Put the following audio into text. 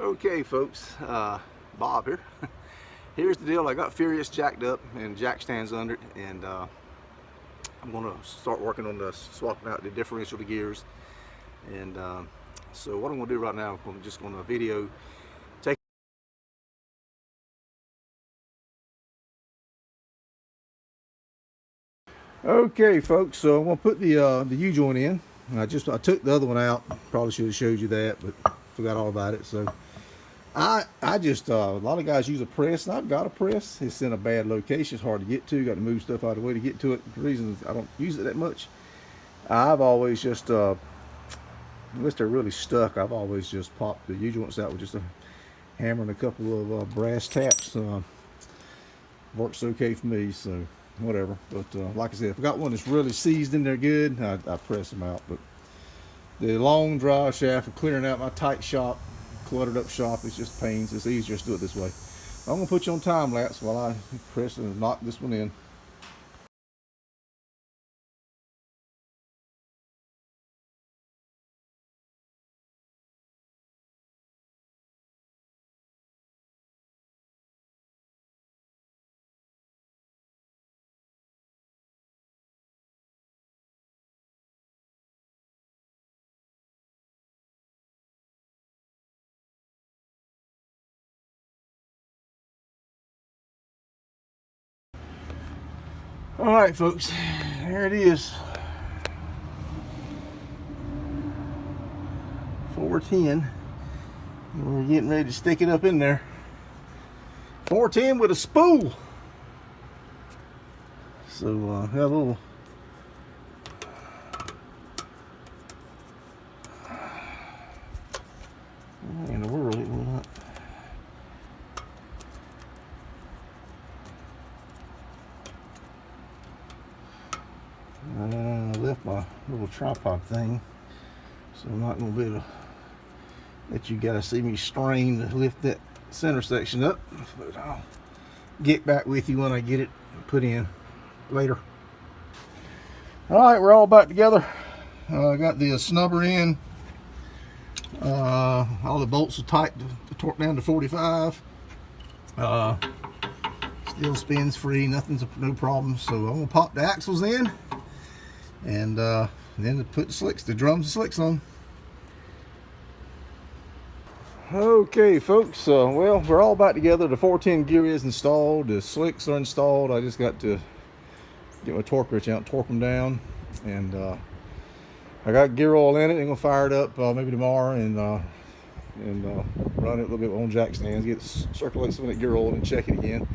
Okay folks, Bob here. Here's the deal. I got FURYIOUS jacked up and jack stands under it, and I'm going to start working on the swapping out the differential, the gears. And so what I'm going to do right now, I'm just going to video take. Okay folks, so I'm going to put the U-joint in. I took the other one out. Probably should have showed you that, but forgot all about it. So I just a lot of guys use a press, and I've got a press. It's in a bad location. It's hard to get to. Got to move stuff out of the way to get to it. The reason I don't use it that much, I've always just unless they're really stuck, I've always just popped the U-joints out with just a hammer and a couple of brass taps. Works okay for me, so whatever. But like I said, if I got one that's really seized in there good, I press them out. But the long drive shaft for clearing out my tight shop, cluttered up shop, is just pains. It's easier to do it this way. I'm gonna put you on time lapse while I press and knock this one in. All right, folks, there it is. 410. And we're getting ready to stick it up in there. 410 with a spool. So got a little. What in the world it will not. I left my little tripod thing, so I'm not going to be able to let you guys see me strain to lift that center section up, but I'll get back with you when I get it put in later. Alright, we're all back together. I got the snubber in. All the bolts are tight to torque down to 45. Still spins free, no problem. So I'm going to pop the axles in, and then to put the drums and slicks on. Okay folks, well, we're all back together. The 410 gear is installed, the slicks are installed. I just got to get my torque wrench out, torque them down, and I got gear oil in it. I'm gonna fire it up maybe tomorrow and run it a little bit on jack stands, circulate some of that gear oil and check it again.